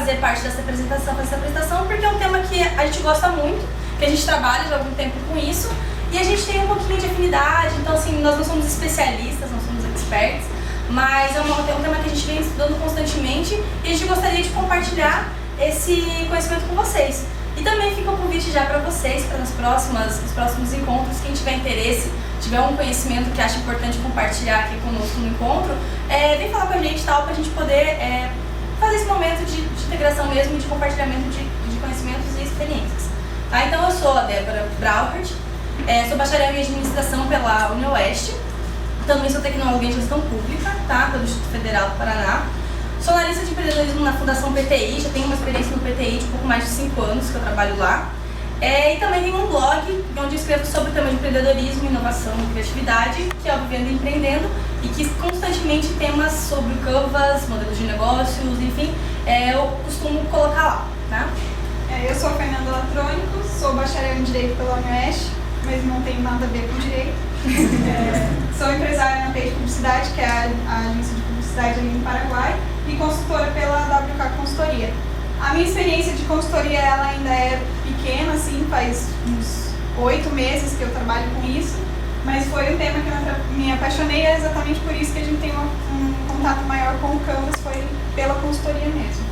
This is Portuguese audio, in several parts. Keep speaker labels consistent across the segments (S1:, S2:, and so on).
S1: fazer parte dessa apresentação, porque é um tema que a gente gosta muito, que a gente trabalha já há algum tempo com isso, e a gente tem um pouquinho de afinidade, então assim, nós não somos especialistas, não somos experts, mas é um tema que a gente vem estudando constantemente e a gente gostaria de compartilhar esse conhecimento com vocês. E também fica o convite já para vocês, para os próximos encontros, quem tiver interesse, tiver um conhecimento que acha importante compartilhar aqui conosco no encontro, vem falar com a gente, tal, para a gente poder fazer esse momento de integração mesmo, de compartilhamento de conhecimentos e experiências. Tá? Então eu sou a Débora Brauhart, sou bacharel em administração pela UniOeste, também sou tecnóloga em gestão pública, tá? Pelo Instituto Federal do Paraná. Sou analista de empreendedorismo na Fundação PTI, já tenho uma experiência no PTI de pouco mais de 5 anos que eu trabalho lá. E também tenho um blog onde eu escrevo sobre o tema de empreendedorismo, inovação e criatividade, que é o Vivendo e Empreendendo, e que constantemente temas sobre o Canvas, modelos de negócios, enfim, eu costumo colocar lá, tá?
S2: Eu sou a Fernanda Latrônico, sou bacharel em Direito pela UniOeste, mas não tenho nada a ver com Direito. Sou empresária na PEI Publicidade, que é a agência de publicidade ali no Paraguai, e consultora pela WK Consultoria. A minha experiência de consultoria ela ainda é pequena, assim, faz uns 8 meses que eu trabalho com isso, mas foi um tema que eu me apaixonei, é exatamente por isso que a gente tem um contato maior com o Canvas, foi pela consultoria mesmo.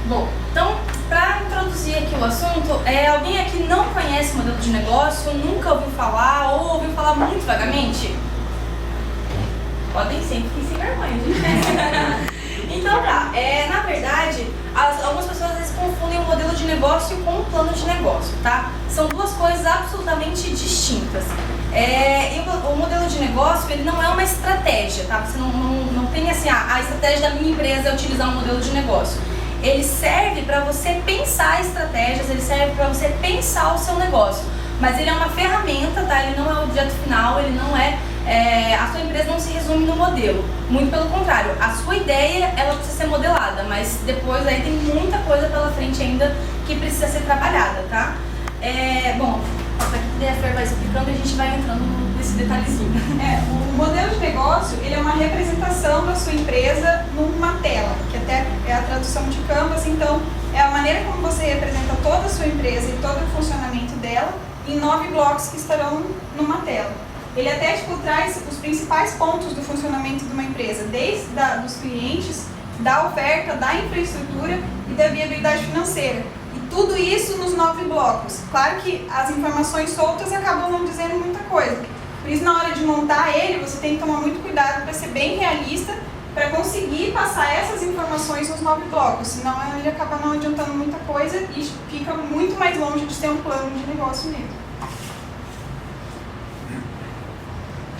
S1: Bom, então, para introduzir aqui o assunto, alguém aqui não conhece modelo de negócio, nunca ouviu falar ou ouviu falar muito vagamente? Podem sempre fiquem sem vergonha, gente. Então tá, na verdade, algumas pessoas às vezes confundem o modelo de negócio com o plano de negócio, tá? São duas coisas absolutamente distintas. E o modelo de negócio, ele não é uma estratégia, tá? Você não tem assim, a estratégia da minha empresa é utilizar um modelo de negócio. Ele serve para você pensar estratégias, ele serve para você pensar o seu negócio. Mas ele é uma ferramenta, tá? Ele não é o objeto final, ele não a sua empresa não se resume no modelo. Muito pelo contrário, a sua ideia, ela precisa ser modelada, mas depois aí tem muita coisa pela frente ainda que precisa ser trabalhada, tá? Bom, aqui a Fer vai explicando e a gente vai entrando nesse detalhezinho.
S2: O modelo de negócio, ele é uma representação da sua empresa numa tela, que até é a tradução de Canvas, então é a maneira como você representa toda a sua empresa e todo o funcionamento dela em 9 blocos que estarão numa tela. Ele até traz os principais pontos do funcionamento de uma empresa, desde dos clientes, da oferta, da infraestrutura e da viabilidade financeira. E tudo isso nos 9 blocos. Claro que as informações soltas acabam não dizendo muita coisa. Por isso, na hora de montar ele, você tem que tomar muito cuidado para ser bem realista, para conseguir passar essas informações nos 9 blocos. Senão ele acaba não adiantando muita coisa e fica muito mais longe de ter um plano de negócio mesmo.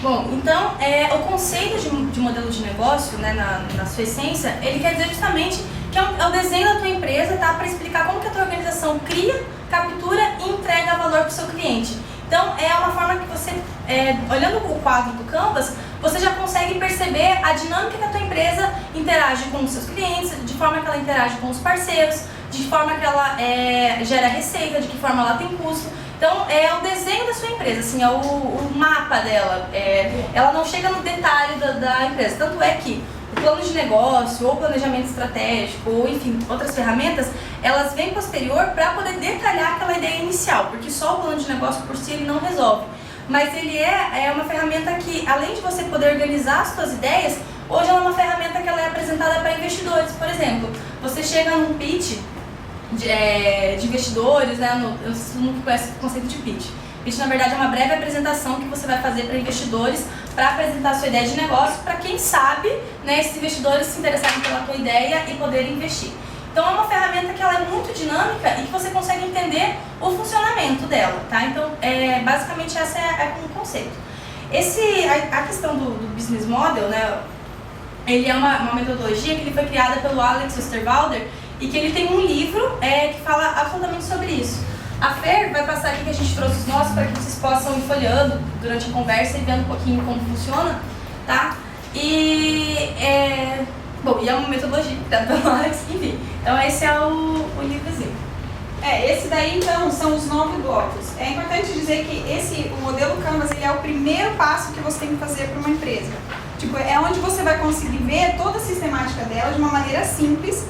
S1: Bom, então, o conceito de modelo de negócio, né, na sua essência, ele quer dizer justamente que é o desenho da tua empresa, tá, para explicar como que a tua organização cria, captura e entrega valor para o seu cliente. Então, é uma forma que você, olhando o quadro do Canvas, você já consegue perceber a dinâmica que a tua empresa interage com os seus clientes, de forma que ela interage com os parceiros, de forma que ela gera receita, de que forma ela tem custo. Então, é o desenho da sua empresa, assim, é o mapa dela. Ela não chega no detalhe da empresa. Tanto é que o plano de negócio, ou planejamento estratégico, ou enfim, outras ferramentas, elas vêm posterior para poder detalhar aquela ideia inicial, porque só o plano de negócio por si ele não resolve. Mas ele é uma ferramenta que, além de você poder organizar as suas ideias, hoje ela é uma ferramenta que ela é apresentada para investidores. Por exemplo, você chega num pitch de investidores, né? Eu não conheço o conceito de pitch. Pitch, na verdade, é uma breve apresentação que você vai fazer para investidores para apresentar a sua ideia de negócio, para quem sabe, né, esses investidores se interessarem pela tua ideia e poderem investir. Então, é uma ferramenta que ela é muito dinâmica e que você consegue entender o funcionamento dela, tá? Então, basicamente, essa é o conceito. A questão do business model, né, ele é uma metodologia que ele foi criada pelo Alex Osterwalder e que ele tem um livro que fala absolutamente sobre isso. A Fer vai passar aqui que a gente trouxe os nossos para que vocês possam ir folheando durante a conversa e vendo um pouquinho como funciona, tá? Bom, e é uma metodologia criada pelo Alex, enfim. Então esse é o livrozinho.
S2: Esse daí então são os 9 blocos. É importante dizer que o modelo Canvas ele é o primeiro passo que você tem que fazer para uma empresa. Tipo, é onde você vai conseguir ver toda a sistemática dela de uma maneira simples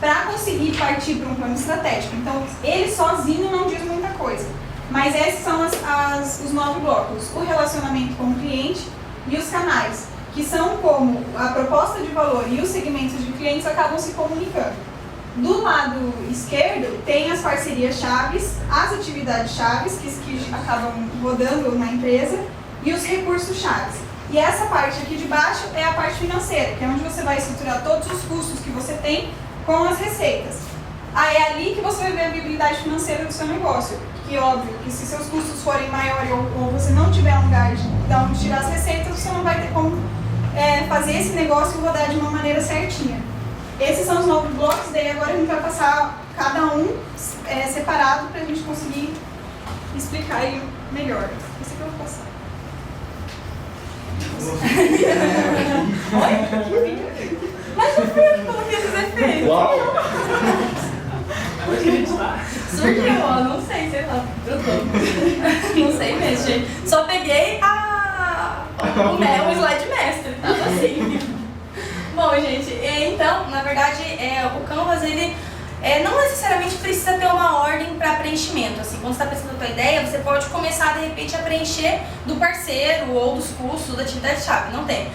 S2: para conseguir partir para um plano estratégico. Então, ele sozinho não diz muita coisa. Mas esses são os 9 blocos. O relacionamento com o cliente e os canais, que são como a proposta de valor e os segmentos de clientes acabam se comunicando. Do lado esquerdo, tem as parcerias chaves, as atividades chaves, que acabam rodando na empresa, e os recursos chaves. E essa parte aqui de baixo é a parte financeira, que é onde você vai estruturar todos os custos que você tem com as receitas. Aí é ali que você vai ver a viabilidade financeira do seu negócio. Que óbvio que se seus custos forem maiores ou você não tiver um lugar de onde tirar as receitas, você não vai ter como fazer esse negócio rodar de uma maneira certinha. Esses são os 9 blocos, daí agora a gente vai passar cada um separado para a gente conseguir explicar ele melhor. Esse aqui eu vou passar.
S1: Oi? Mas não fui eu que coloquei esses efeitos.
S3: Uau!
S4: Onde a gente tá?
S1: Surgiu, ó, não sei, sei lá. Eu tô. Não sei mesmo, gente. Só peguei o slide mestre, tava assim. Bom, gente, então, na verdade, o Canvas, ele não necessariamente precisa ter uma ordem para preenchimento. Assim, quando você está pensando na sua ideia, você pode começar, de repente, a preencher do parceiro ou dos custos da atividade-chave. Não tem.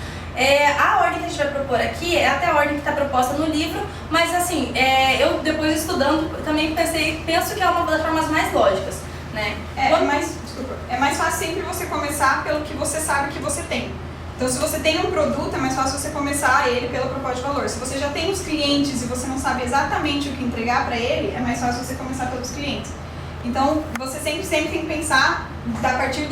S1: A ordem que a gente vai propor aqui é até a ordem que está proposta no livro, mas assim, eu depois estudando também penso que é uma das formas mais lógicas, né?
S2: É mais fácil sempre você começar pelo que você sabe que você tem. Então, se você tem um produto, é mais fácil você começar ele pela proposta de valor. Se você já tem os clientes e você não sabe exatamente o que entregar para ele, é mais fácil você começar pelos clientes. Então, você sempre tem que pensar a partir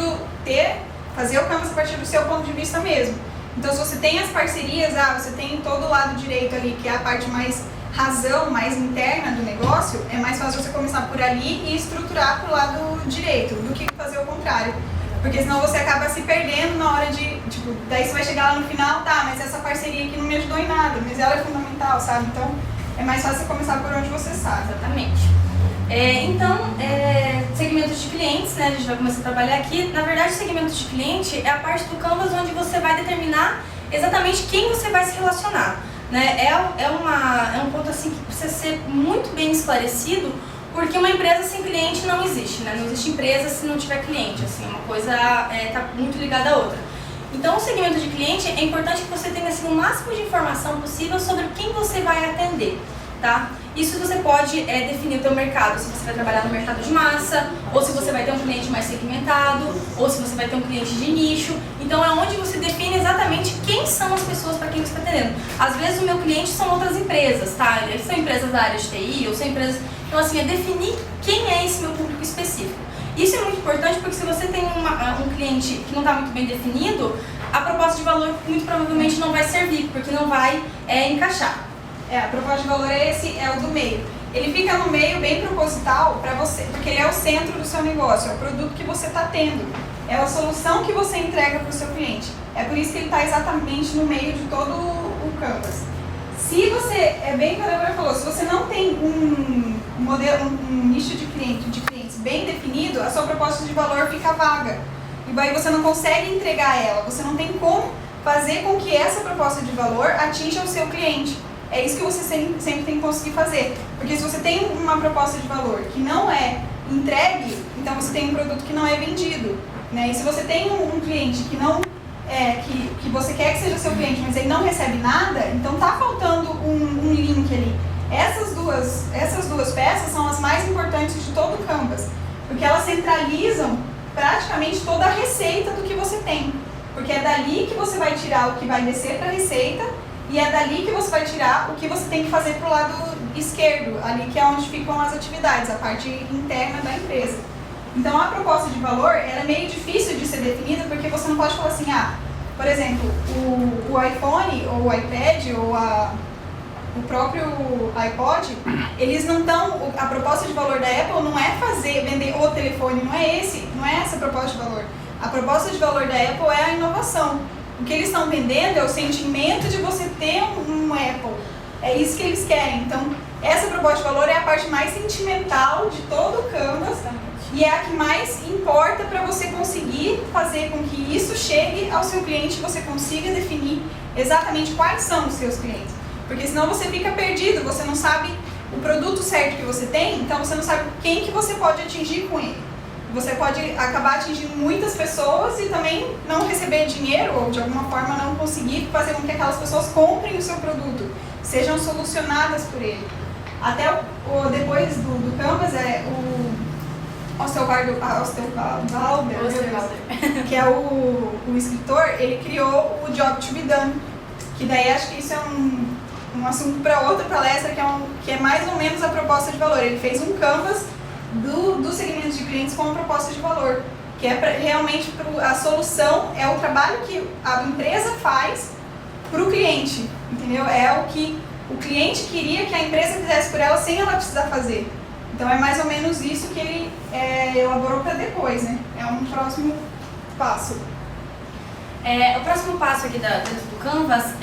S2: fazer o Canvas a partir do seu ponto de vista mesmo. Então, se você tem as parcerias, você tem todo o lado direito ali, que é a parte mais razão, mais interna do negócio, é mais fácil você começar por ali e estruturar para o lado direito, do que fazer o contrário. Porque senão você acaba se perdendo na hora de, daí você vai chegar lá no final, tá, mas essa parceria aqui não me ajudou em nada, mas ela é fundamental, sabe? Então, é mais fácil você começar por onde você sabe.
S1: Exatamente. Segmentos de clientes, né? A gente vai começar a trabalhar aqui. Na verdade, segmentos de cliente é a parte do Canvas onde você vai determinar exatamente quem você vai se relacionar, né? É um ponto assim que precisa ser muito bem esclarecido, porque uma empresa sem cliente não existe, né? Não existe empresa se não tiver cliente, assim, uma coisa está muito ligada à outra. Então, o segmento de cliente é importante que você tenha assim, o máximo de informação possível sobre quem você vai atender, tá? Isso você pode definir o teu mercado, se você vai trabalhar no mercado de massa, ou se você vai ter um cliente mais segmentado, ou se você vai ter um cliente de nicho. Então, é onde você define exatamente quem são as pessoas para quem você está atendendo. Às vezes, o meu cliente são outras empresas, tá? Eles são empresas da área de TI, ou são empresas... Então, assim, é definir quem é esse meu público específico. Isso é muito importante porque se você tem um cliente que não está muito bem definido, a proposta de valor muito provavelmente não vai servir, porque não vai encaixar.
S2: A proposta de valor é o do meio. Ele fica no meio bem proposital para você, porque ele é o centro do seu negócio, é o produto que você está tendo, é a solução que você entrega para o seu cliente. É por isso que ele está exatamente no meio de todo o Canvas. Se você, bem o que a Débora falou, se você não tem um nicho de clientes bem definido, a sua proposta de valor fica vaga. E aí você não consegue entregar ela, você não tem como fazer com que essa proposta de valor atinja o seu cliente. É isso que você sempre tem que conseguir fazer. Porque se você tem uma proposta de valor que não é entregue, então você tem um produto que não é vendido, né? E se você tem um cliente que não que você quer que seja seu cliente, mas ele não recebe nada, então tá faltando um link ali. Essas duas peças são as mais importantes de todo o Canvas, porque elas centralizam praticamente toda a receita do que você tem. Porque é dali que você vai tirar o que vai descer para a receita e é dali que você vai tirar o que você tem que fazer para o lado esquerdo, ali que é onde ficam as atividades, a parte interna da empresa. Então a proposta de valor ela é meio difícil de ser definida porque você não pode falar assim, por exemplo, o iPhone ou o iPad ou o próprio iPod, eles não estão, a proposta de valor da Apple não é vender o telefone, não é essa a proposta de valor. A proposta de valor da Apple é a inovação. O que eles estão vendendo é o sentimento de você ter um Apple. É isso que eles querem. Então, Essa proposta de valor é a parte mais sentimental de todo o Canvas e é a que mais importa para você conseguir fazer com que isso chegue ao seu cliente e você consiga definir exatamente quais são os seus clientes. Porque senão você fica perdido, você não sabe o produto certo que você tem, então você não sabe quem que você pode atingir com ele. Você pode acabar atingindo muitas pessoas e também não receber dinheiro ou de alguma forma não conseguir fazer com que aquelas pessoas comprem o seu produto, sejam solucionadas por ele. Até depois do Canvas, o Osterwalder, que é o escritor, ele criou o Job to be Done, que daí acho que isso é um assunto para outra palestra, que é mais ou menos a proposta de valor. Ele fez um Canvas do segmento de clientes com uma proposta de valor, que é realmente a solução, é o trabalho que a empresa faz para o cliente, entendeu? É o que o cliente queria que a empresa fizesse por ela sem ela precisar fazer. Então é mais ou menos isso que ele elaborou para depois, né? É um próximo passo.
S1: O próximo passo aqui dentro do Canvas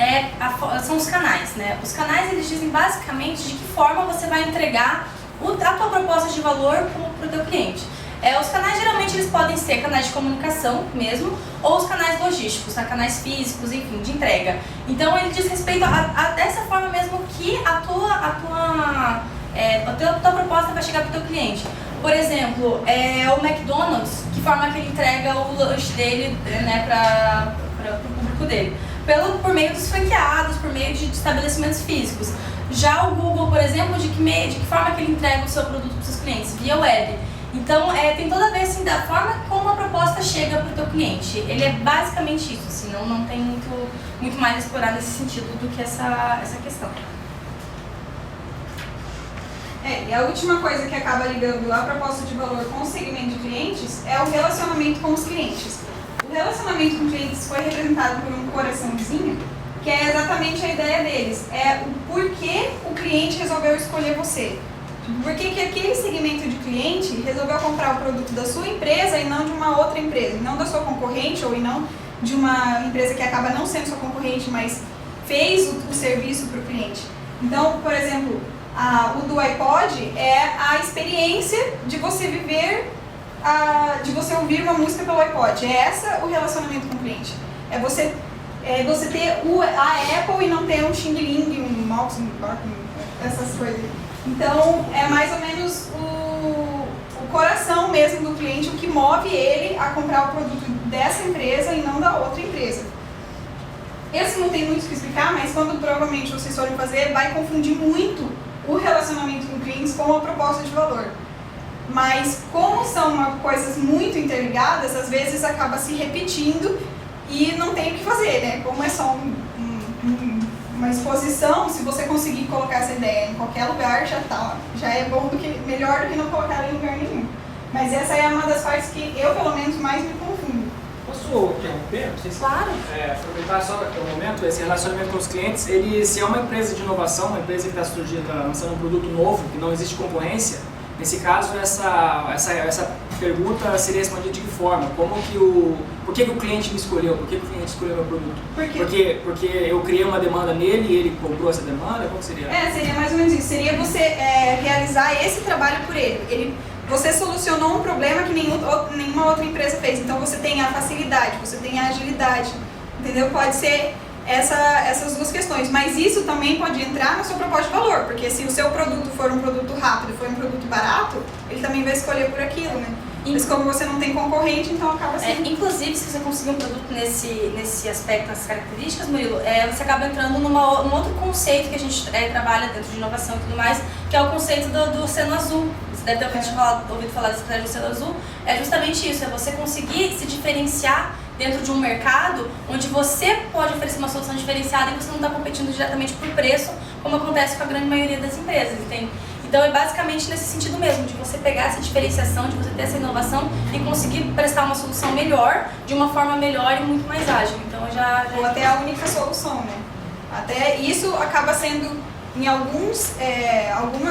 S1: são os canais, né? Os canais, eles dizem basicamente de que forma você vai entregar a tua proposta de valor para o teu cliente. Os canais geralmente eles podem ser canais de comunicação mesmo, ou os canais logísticos, né? Canais físicos, enfim, de entrega. Então ele diz respeito a dessa forma mesmo que a tua proposta vai chegar para o teu cliente. Por exemplo, o McDonald's, que forma que ele entrega o lanche dele, né, para o público dele? Por meio dos franqueados, por meio de estabelecimentos físicos. Já o Google, por exemplo, de que forma que ele entrega o seu produto para os seus clientes? Via web. Então, tem toda a ver assim, da forma como a proposta chega para o teu cliente. Ele é basicamente isso, assim, não tem muito mais a explorar nesse sentido do que essa questão.
S2: E a última coisa que acaba ligando a proposta de valor com o segmento de clientes é o relacionamento com os clientes. O relacionamento com clientes foi representado por um coraçãozinho, que é exatamente a ideia deles. É o porquê o cliente resolveu escolher você. Por que aquele segmento de cliente resolveu comprar o produto da sua empresa e não de uma outra empresa, e não da sua concorrente ou e não de uma empresa que acaba não sendo sua concorrente, mas fez o serviço para o cliente. Então, por exemplo, o do iPod é a experiência de você viver, de você ouvir uma música pelo iPod. É esse o relacionamento com o cliente. É você ter a Apple e não ter um Xing Ling, um mouse, essas coisas. Então, é mais ou menos o coração mesmo do cliente, o que move ele a comprar o produto dessa empresa e não da outra empresa. Esse não tem muito o que explicar, mas quando provavelmente vocês forem fazer, vai confundir muito o relacionamento com clientes com a proposta de valor. Mas como são coisas muito interligadas, às vezes acaba se repetindo e não tem o que fazer, né? Como é só uma exposição, se você conseguir colocar essa ideia em qualquer lugar, já é bom melhor do que não colocar ela em lugar nenhum. Mas essa é uma das partes que eu, pelo menos, mais me confundo.
S3: Posso interromper?
S1: Claro.
S3: Aproveitar só aqui um momento, esse relacionamento com os clientes, se é uma empresa de inovação, uma empresa que está lançando um produto novo, que não existe concorrência, nesse caso essa pergunta seria respondida de que forma? Por que o cliente me escolheu? Por que o cliente escolheu meu produto? Porque eu criei uma demanda nele e ele comprou essa demanda? Como seria?
S2: Seria mais ou menos isso. Seria você realizar esse trabalho por ele. Você solucionou um problema que nenhuma outra empresa fez. Então você tem a facilidade, você tem a agilidade, entendeu? Pode ser essas duas questões, mas isso também pode entrar na sua proposta de valor, porque se o seu produto for um produto rápido, for um produto barato, ele também vai escolher por aquilo, né? Mas como você não tem concorrente, então acaba sendo...
S1: Inclusive, se você conseguir um produto nesse aspecto, nessas características, Murilo, você acaba entrando num outro conceito que a gente trabalha dentro de inovação e tudo mais, que é o conceito do oceano azul. Você deve ter ouvido falar dessa estratégia do oceano azul. É justamente isso, é você conseguir se diferenciar dentro de um mercado onde você pode oferecer uma solução diferenciada e você não está competindo diretamente por preço, como acontece com a grande maioria das empresas, entende? Então é basicamente nesse sentido mesmo, de você pegar essa diferenciação, de você ter essa inovação e conseguir prestar uma solução melhor, de uma forma melhor e muito mais ágil. Então
S2: ou até a única solução, né? Até isso acaba sendo, em algumas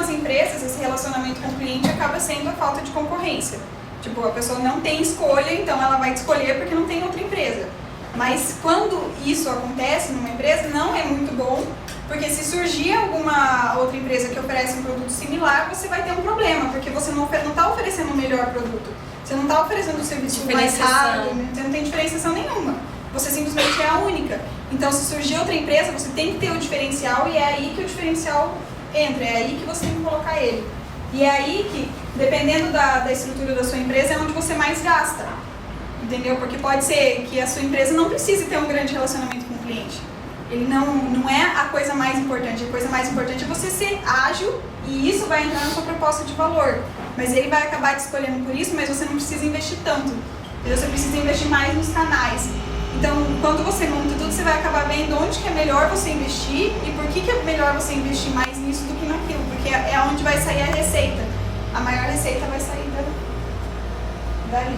S2: empresas, esse relacionamento com o cliente acaba sendo a falta de concorrência. Tipo, a pessoa não tem escolha, então ela vai escolher porque não tem outra empresa. Mas quando isso acontece numa empresa, não é muito bom, porque se surgir alguma outra empresa que oferece um produto similar, você vai ter um problema, porque você não está oferecendo o melhor produto. Você não está oferecendo o serviço mais rápido, você não tem diferenciação nenhuma. Você simplesmente é a única. Então, se surgir outra empresa, você tem que ter o diferencial e é aí que o diferencial entra, é aí que você tem que colocar ele. E é aí que, dependendo da estrutura da sua empresa, é onde você mais gasta. Entendeu? Porque pode ser que a sua empresa não precise ter um grande relacionamento com o cliente. Ele não é a coisa mais importante. A coisa mais importante é você ser ágil e isso vai entrar na sua proposta de valor. Mas ele vai acabar te escolhendo por isso, mas você não precisa investir tanto. Você precisa investir mais nos canais. Então, quando você monta tudo, você vai acabar vendo onde que é melhor você investir e por que é melhor você investir mais nisso do que naquilo. Porque é onde vai sair a receita. A maior receita vai sair dali.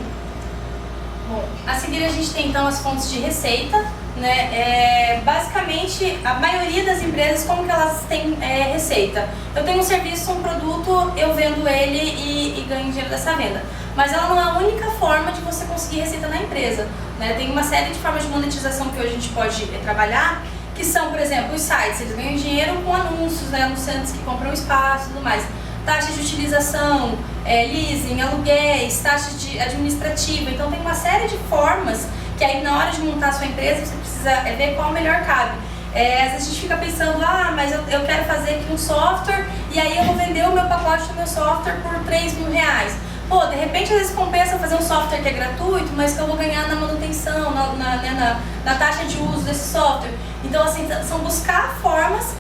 S1: Bom, a seguir a gente tem então as fontes de receita, né? Basicamente, a maioria das empresas, como que elas têm receita? Eu tenho um serviço, um produto, eu vendo ele e ganho dinheiro dessa venda. Mas ela não é a única forma de você conseguir receita na empresa, né? Tem uma série de formas de monetização que hoje a gente pode trabalhar, que são, por exemplo, os sites. Eles ganham dinheiro com anúncios, né? Anunciantes que compram espaço e tudo mais. Taxas de utilização, leasing, aluguéis, taxas de administrativa. Então tem uma série de formas que aí na hora de montar a sua empresa você precisa ver qual melhor cabe. Às vezes a gente fica pensando, mas eu quero fazer aqui um software e aí eu vou vender o meu pacote do meu software por R$3.000. Pô, de repente às vezes compensa fazer um software que é gratuito, mas que eu vou ganhar na manutenção, na taxa de uso desse software. Então assim, são buscar formas